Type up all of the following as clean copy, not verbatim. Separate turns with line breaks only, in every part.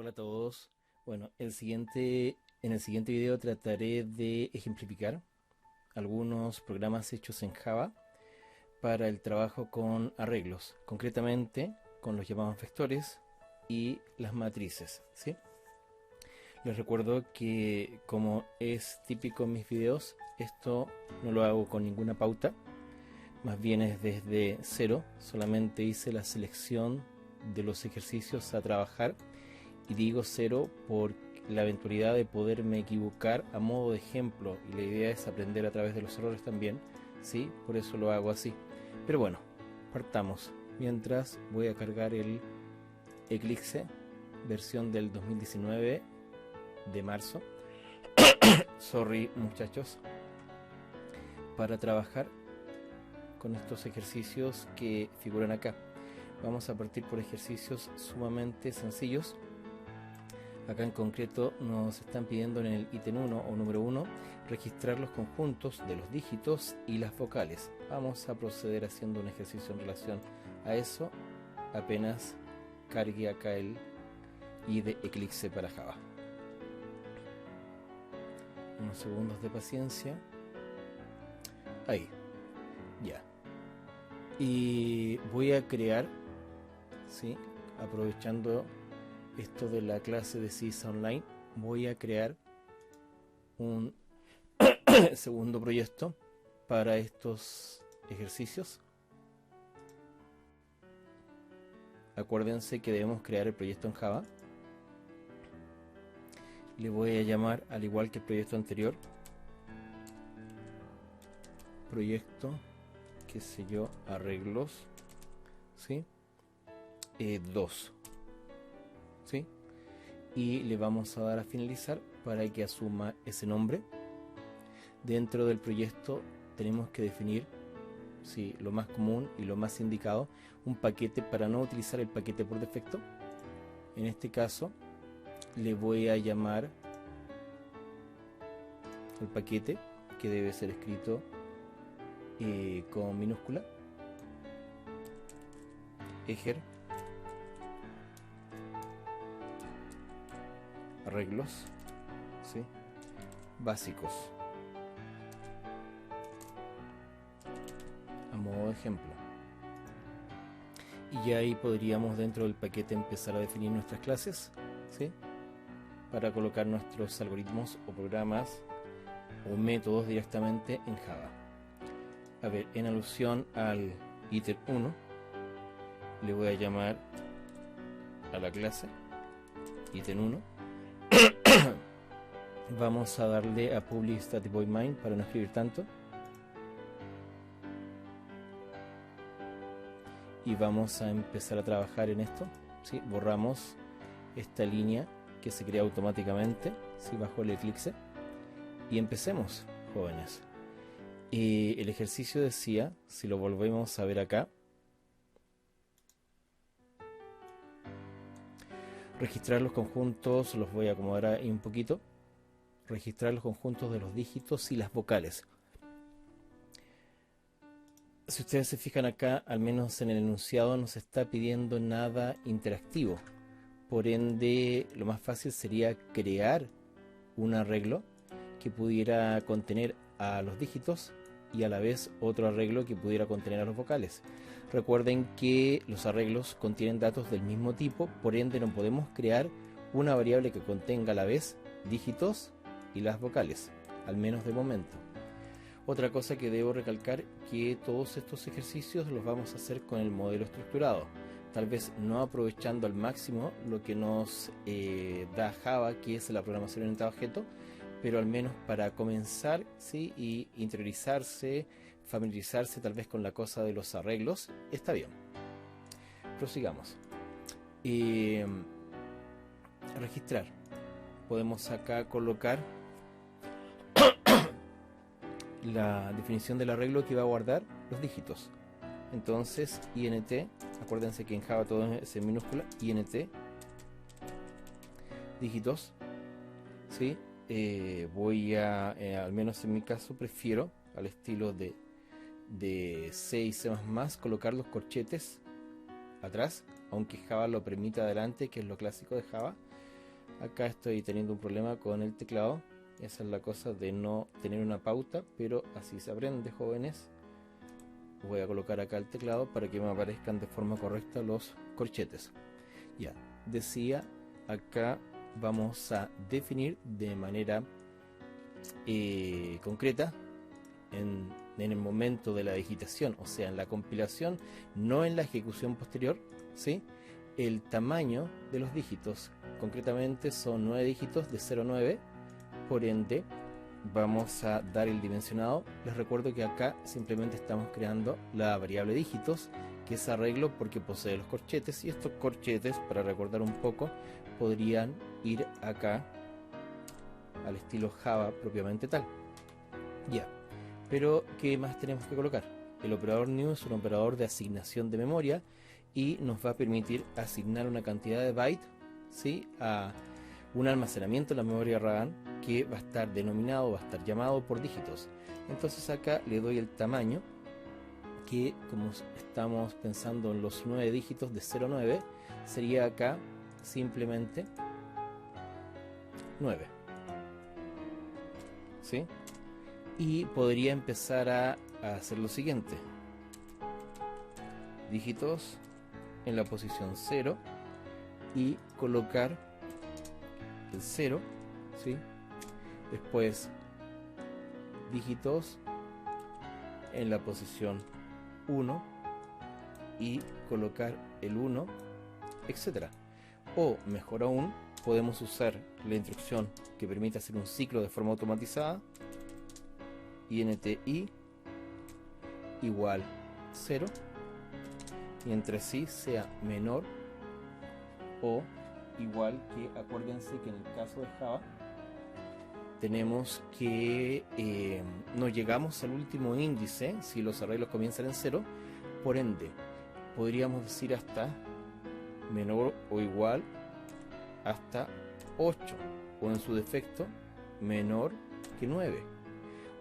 Hola a todos. Bueno, en el siguiente video trataré de ejemplificar algunos programas hechos en Java para el trabajo con arreglos, concretamente con los llamados vectores y las matrices, ¿sí? Les recuerdo que, como es típico en mis videos, esto no lo hago con ninguna pauta, más bien es desde cero. Solamente hice la selección de los ejercicios a trabajar, y digo cero por la eventualidad de poderme equivocar a modo de ejemplo, y la idea es aprender a través de los errores también, ¿sí? Por eso lo hago así. Pero bueno, partamos. Mientras voy a cargar el Eclipse versión del 2019 de marzo. Sorry muchachos. Para trabajar con estos ejercicios que figuran acá. Vamos a partir por ejercicios sumamente sencillos. Acá en concreto nos están pidiendo en el ítem 1 o número 1 registrar los conjuntos de los dígitos y las vocales. Vamos a proceder haciendo un ejercicio en relación a eso apenas cargue acá el IDE Eclipse para Java. Unos segundos de paciencia. Ahí, ya. Y voy a crear, ¿sí? Aprovechando esto de la clase de CISA Online, voy a crear un segundo proyecto para estos ejercicios. Acuérdense que debemos crear el proyecto en Java. Le voy a llamar, al igual que el proyecto anterior, proyecto, qué sé yo, arreglos, ¿sí? 2, ¿sí? Y le vamos a dar a finalizar para que asuma ese nombre. Dentro del proyecto tenemos que definir, sí, lo más común y lo más indicado, un paquete para no utilizar el paquete por defecto. En este caso le voy a llamar el paquete, que debe ser escrito con minúscula, ejer arreglos, ¿sí? Básicos, a modo de ejemplo. Y ya ahí podríamos dentro del paquete empezar a definir nuestras clases, ¿sí? Para colocar nuestros algoritmos o programas o métodos directamente en Java. A ver, en alusión al ítem 1 le voy a llamar a la clase ítem 1. Vamos a darle a public static void main para no escribir tanto, y vamos a empezar a trabajar en esto, ¿sí? Borramos esta línea que se crea automáticamente, ¿sí? Bajo el Eclipse, y empecemos, jóvenes. El ejercicio decía, si lo volvemos a ver acá, registrar los conjuntos, los voy a acomodar ahí un poquito, registrar los conjuntos de los dígitos y las vocales. Si ustedes se fijan acá, al menos en el enunciado, no se está pidiendo nada interactivo. Por ende, lo más fácil sería crear un arreglo que pudiera contener a los dígitos y a la vez otro arreglo que pudiera contener a los vocales. Recuerden que los arreglos contienen datos del mismo tipo, por ende no podemos crear una variable que contenga a la vez dígitos y las vocales, al menos de momento. Otra cosa que debo recalcar, que todos estos ejercicios los vamos a hacer con el modelo estructurado, tal vez no aprovechando al máximo lo que nos da Java, que es la programación orientada a objeto, pero al menos para comenzar, ¿sí? Y interiorizarse, familiarizarse tal vez con la cosa de los arreglos, está bien. Prosigamos. Registrar. Podemos acá colocar la definición del arreglo que va a guardar los dígitos. Entonces, int, acuérdense que en Java todo es en minúscula, int dígitos, ¿sí? Voy a, al menos en mi caso, prefiero al estilo de C y C++, colocar los corchetes atrás, aunque Java lo permite adelante, que es lo clásico de Java. Acá estoy teniendo un problema con el teclado. Esa es la cosa de no tener una pauta, pero así se aprende, jóvenes. Voy a colocar acá el teclado para que me aparezcan de forma correcta los corchetes. Ya, decía, acá vamos a definir de manera concreta en el momento de la digitación, o sea, en la compilación, no en la ejecución posterior, ¿sí? El tamaño de los dígitos. Concretamente son 9 dígitos de 0 a 9, por ende vamos a dar el dimensionado. Les recuerdo que acá simplemente estamos creando la variable dígitos, que es arreglo porque posee los corchetes, y estos corchetes, para recordar un poco, podrían ir acá al estilo Java propiamente tal. Ya, pero ¿qué más tenemos que colocar? El operador new es un operador de asignación de memoria y nos va a permitir asignar una cantidad de bytes, ¿sí?, a un almacenamiento en la memoria RAM que va a estar denominado, va a estar llamado por dígitos. Entonces acá le doy el tamaño, que como estamos pensando en los 9 dígitos de 0 a 9, sería acá simplemente 9, ¿sí? Y podría empezar a hacer lo siguiente: dígitos en la posición 0 y colocar el 0, ¿sí? Después dígitos en la posición 1 y colocar el 1, etcétera. O mejor aún, podemos usar la instrucción que permite hacer un ciclo de forma automatizada: INTI igual 0, y entre sí sea menor o igual que, acuérdense que en el caso de Java tenemos que no llegamos al último índice si los arreglos comienzan en 0, por ende podríamos decir hasta menor o igual hasta 8, o en su defecto menor que 9.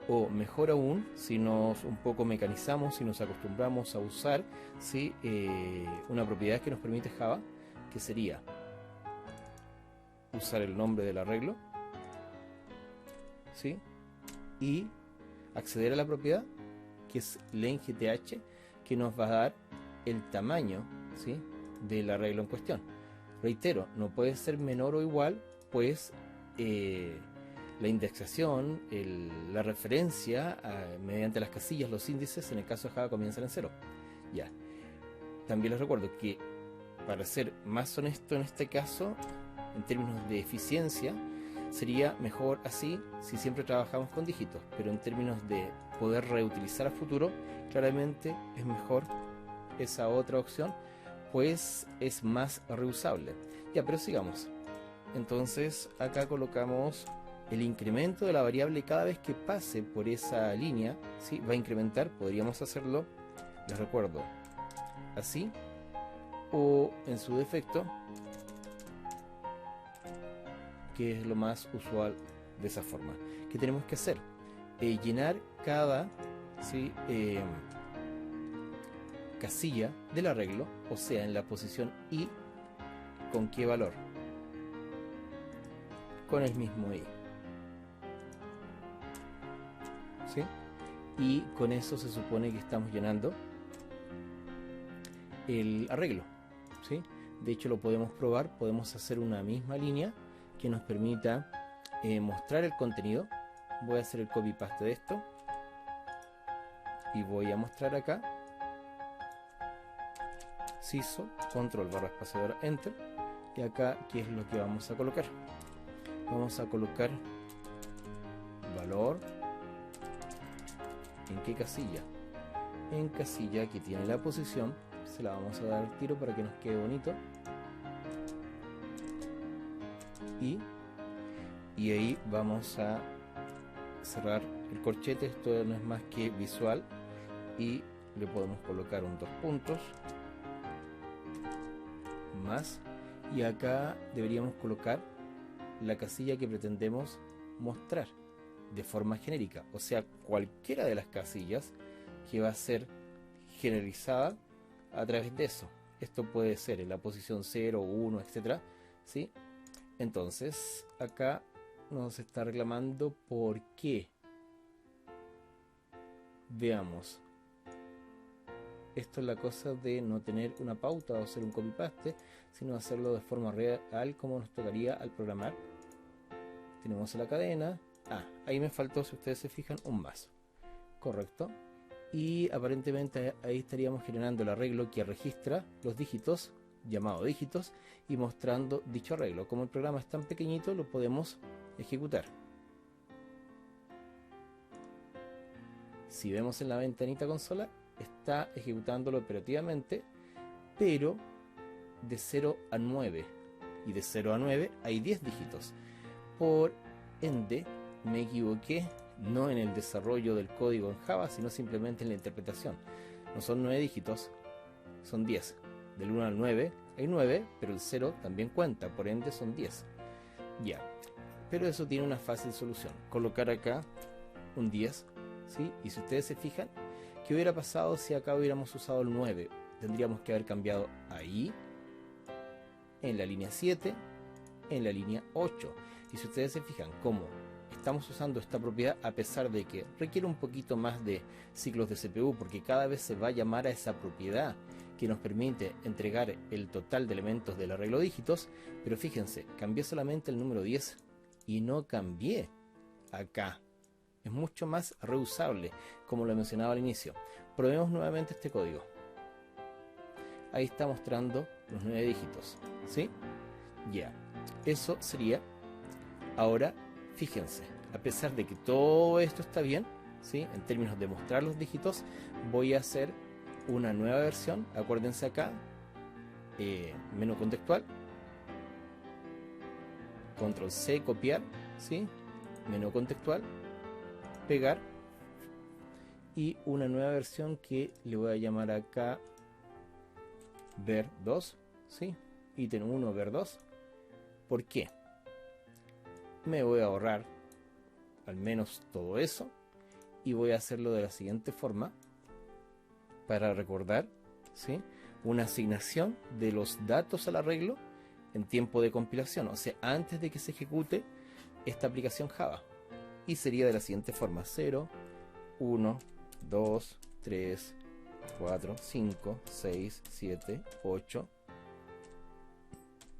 O mejor aún, si nos un poco mecanizamos, si nos acostumbramos a usar, ¿sí?, una propiedad que nos permite Java, que sería usar el nombre del arreglo, ¿sí?, y acceder a la propiedad que es length, que nos va a dar el tamaño, ¿sí?, del arreglo en cuestión. Reitero, no puede ser menor o igual, pues la indexación, la referencia mediante las casillas, los índices, en el caso de Java comienzan en 0. Ya. También les recuerdo que, para ser más honesto en este caso, en términos de eficiencia, sería mejor así si siempre trabajamos con dígitos, pero en términos de poder reutilizar a futuro, claramente es mejor esa otra opción, pues es más reusable. Ya, pero sigamos. Entonces acá colocamos el incremento de la variable cada vez que pase por esa línea, ¿sí?, va a incrementar. Podríamos hacerlo, les recuerdo, así, o en su defecto, que es lo más usual, de esa forma. ¿Qué tenemos que hacer? Llenar cada, ¿sí?, casilla del arreglo, o sea, en la posición I, ¿con qué valor? Con el mismo I, ¿sí? Y con eso se supone que estamos llenando el arreglo, ¿sí? De hecho, lo podemos probar. Podemos hacer una misma línea que nos permita mostrar el contenido. Voy a hacer el copy paste de esto y voy a mostrar acá CISO, control barra espaciadora, enter, y acá ¿qué es lo que vamos a colocar? Vamos a colocar valor. ¿En qué casilla? En casilla que tiene la posición. Se la vamos a dar al tiro para que nos quede bonito. Y ahí vamos a cerrar el corchete. Esto no es más que visual, y le podemos colocar un 2 puntos más, y acá deberíamos colocar la casilla que pretendemos mostrar de forma genérica, o sea, cualquiera de las casillas que va a ser generalizada a través de eso. Esto puede ser en la posición 0, 1, etcétera, ¿sí? Entonces, acá nos está reclamando por qué. Veamos. Esto es la cosa de no tener una pauta o hacer un copy-paste, sino hacerlo de forma real como nos tocaría al programar. Tenemos la cadena. Ahí me faltó, si ustedes se fijan, un más. Correcto. Y aparentemente ahí estaríamos generando el arreglo que registra los dígitos, llamado dígitos, y mostrando dicho arreglo. Como el programa es tan pequeñito, lo podemos ejecutar. Si vemos en la ventanita consola, está ejecutándolo operativamente, pero de 0 a 9. Y de 0 a 9 hay 10 dígitos. Por ende, me equivoqué, no en el desarrollo del código en Java, sino simplemente en la interpretación. No son 9 dígitos, son 10. Del 1 al 9 hay 9, pero el 0 también cuenta, por ende son 10. Ya, pero eso tiene una fácil solución. Colocar acá un 10, ¿sí? Y si ustedes se fijan, ¿qué hubiera pasado si acá hubiéramos usado el 9? Tendríamos que haber cambiado ahí, en la línea 7, en la línea 8. Y si ustedes se fijan cómo estamos usando esta propiedad, a pesar de que requiere un poquito más de ciclos de CPU, porque cada vez se va a llamar a esa propiedad que nos permite entregar el total de elementos del arreglo dígitos, pero fíjense, cambié solamente el número 10 y no cambié acá. Es mucho más reusable, como lo mencionaba al inicio. Probemos nuevamente este código. Ahí está mostrando los 9 dígitos, ¿sí? Ya, eso sería. Ahora, fíjense, a pesar de que todo esto está bien, ¿sí? En términos de mostrar los dígitos, voy a hacer una nueva versión. Acuérdense acá, menú contextual, control C, copiar, ¿sí? Menú contextual, pegar, y una nueva versión que le voy a llamar acá ver 2, ¿sí? Ítem 1 ver 2. ¿Por qué? Me voy a ahorrar al menos todo eso y voy a hacerlo de la siguiente forma para recordar, ¿sí? Una asignación de los datos al arreglo en tiempo de compilación, o sea, antes de que se ejecute esta aplicación Java. Y sería de la siguiente forma: 0, 1, 2, 3, 4, 5, 6, 7, 8,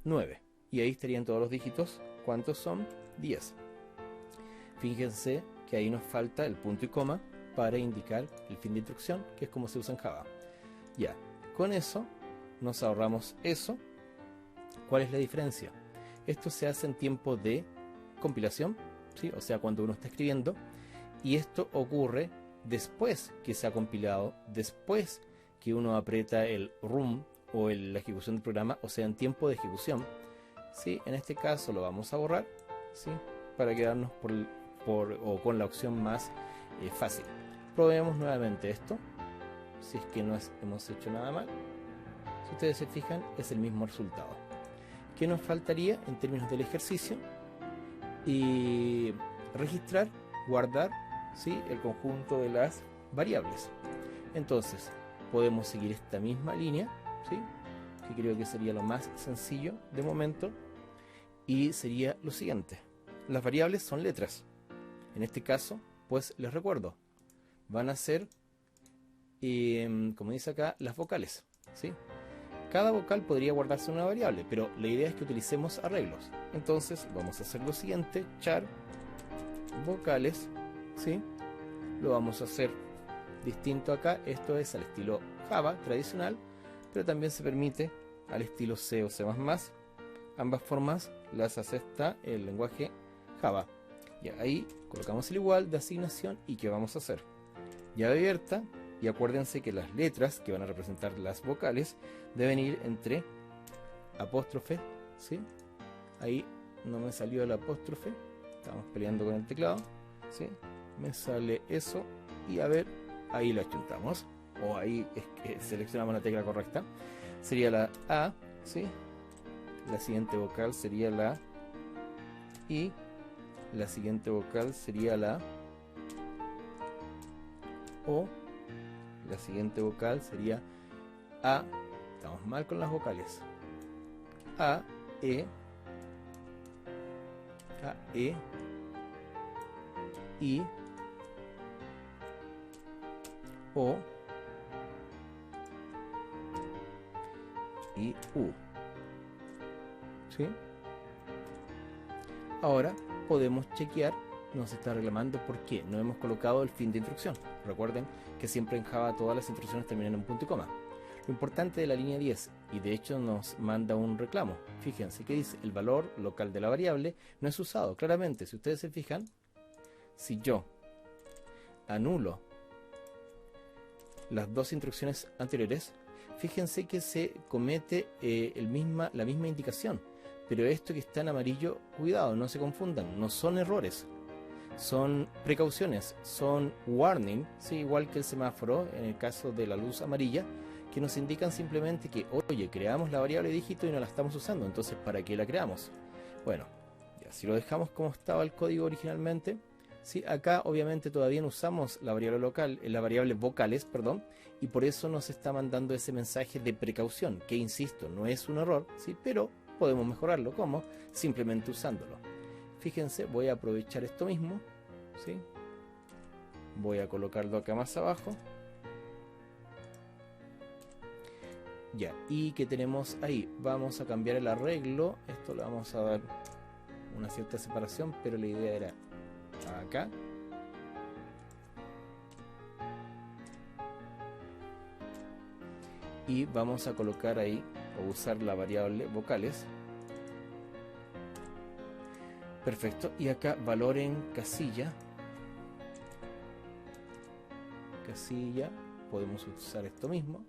9. Y ahí estarían todos los dígitos. ¿Cuántos son? 10. Fíjense que ahí nos falta el punto y coma para indicar el fin de instrucción, que es como se usa en Java. Ya, con eso nos ahorramos eso. ¿Cuál es la diferencia? Esto se hace en tiempo de compilación, ¿sí? O sea, cuando uno está escribiendo, y esto ocurre después que se ha compilado, después que uno aprieta el run o la ejecución del programa, o sea, en tiempo de ejecución, ¿sí? En este caso lo vamos a borrar, ¿sí? Para quedarnos o con la opción más fácil. Probemos nuevamente esto, si es que no hemos hecho nada mal. Si ustedes se fijan, es el mismo resultado. ¿Qué nos faltaría en términos del ejercicio? Y registrar, guardar, ¿sí? El conjunto de las variables. Entonces podemos seguir esta misma línea, ¿sí? Que creo que sería lo más sencillo de momento, y sería lo siguiente: las variables son letras. En este caso, pues les recuerdo, van a ser, como dice acá, las vocales, ¿sí? Cada vocal podría guardarse en una variable, pero la idea es que utilicemos arreglos. Entonces vamos a hacer lo siguiente: char vocales, ¿sí? Lo vamos a hacer distinto acá. Esto es al estilo Java tradicional, pero también se permite al estilo C o C++. Ambas formas las acepta el lenguaje Java. Y ahí colocamos el igual de asignación. ¿Y qué vamos a hacer? Llave abierta. Y acuérdense que las letras que van a representar las vocales deben ir entre apóstrofe, ¿sí? Ahí no me salió el apóstrofe, estamos peleando con el teclado, ¿sí? Me sale eso, y a ver, ahí lo achuntamos, o ahí es que seleccionamos la tecla correcta. Sería la A, ¿sí? La siguiente vocal sería la I, la siguiente vocal sería la O, la siguiente vocal sería A. Estamos mal con las vocales. A, E, A, E, I, O y U. ¿Sí? Ahora podemos chequear, nos está reclamando por qué no hemos colocado el fin de instrucción. Recuerden que siempre en Java todas las instrucciones terminan en punto y coma. Lo importante de la línea 10, y de hecho nos manda un reclamo. Fíjense que dice el valor local de la variable no es usado. Claramente, si ustedes se fijan, si yo anulo las dos instrucciones anteriores, fíjense que se comete la misma indicación. Pero esto que está en amarillo, cuidado, no se confundan, no son errores, son precauciones, son warning, ¿sí? Igual que el semáforo en el caso de la luz amarilla, que nos indican simplemente que, oye, creamos la variable dígito y no la estamos usando, entonces ¿para qué la creamos? Bueno, ya, si lo dejamos como estaba el código originalmente, ¿sí? Acá obviamente todavía no usamos la variable local, la variable vocales, perdón, y por eso nos está mandando ese mensaje de precaución, que insisto, no es un error, ¿sí? Pero podemos mejorarlo, ¿cómo? Simplemente usándolo. Fíjense, voy a aprovechar esto mismo, ¿sí? Voy a colocarlo acá más abajo. Ya, y que tenemos ahí, vamos a cambiar el arreglo, esto le vamos a dar una cierta separación, pero la idea era acá. Y vamos a colocar ahí, o usar la variable vocales. Perfecto, y acá valor en casilla. Casilla, podemos usar esto mismo,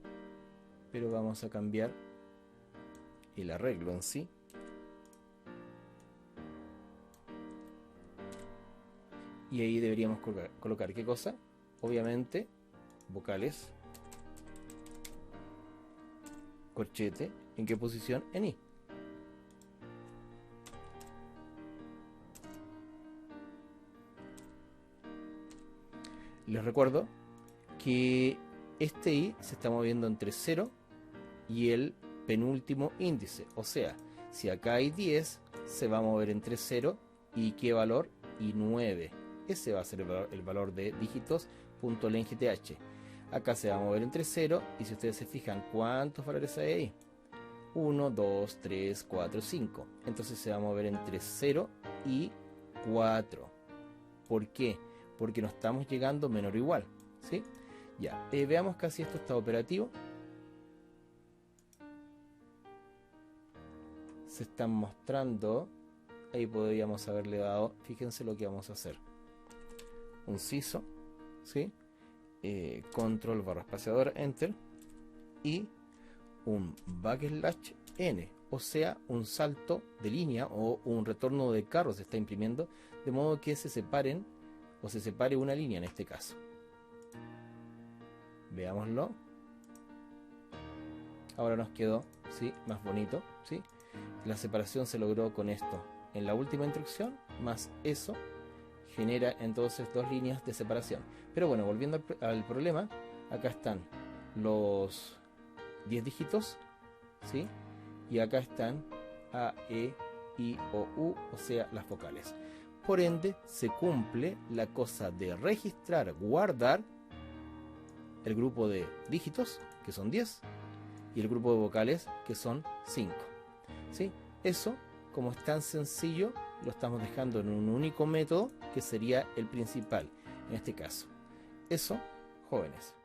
pero vamos a cambiar el arreglo en sí. Y ahí deberíamos colocar ¿qué cosa? Obviamente, vocales, corchete, ¿en qué posición? En I. Les recuerdo que este I se está moviendo entre 0 y el penúltimo índice. O sea, si acá hay 10, se va a mover entre 0 y ¿qué valor? Y 9. Ese va a ser el valor de dígitos.length. Acá se va a mover entre 0 y si ustedes se fijan, ¿cuántos valores hay ahí? 1, 2, 3, 4, 5. Entonces se va a mover entre 0 y 4. ¿Por qué? Porque no estamos llegando menor o igual, ¿sí? Ya, veamos casi esto está operativo. Se están mostrando. Ahí podríamos haberle dado, fíjense lo que vamos a hacer. Un CISO, ¿sí? Control barra espaciadora, Enter. Y un backslash N, o sea, un salto de línea o un retorno de carro se está imprimiendo, de modo que se separen o se separe una línea en este caso. Veámoslo. Ahora nos quedó, ¿sí? Más bonito, ¿sí? La separación se logró con esto. En la última instrucción, más eso, genera entonces dos líneas de separación. Pero bueno, volviendo al problema, acá están los 10 dígitos, ¿sí? Y acá están A, E, I, O, U, o sea, las vocales. Por ende, se cumple la cosa de registrar, guardar el grupo de dígitos, que son 10, y el grupo de vocales, que son 5. ¿Sí? Eso, como es tan sencillo, lo estamos dejando en un único método, que sería el principal, en este caso. Eso, jóvenes.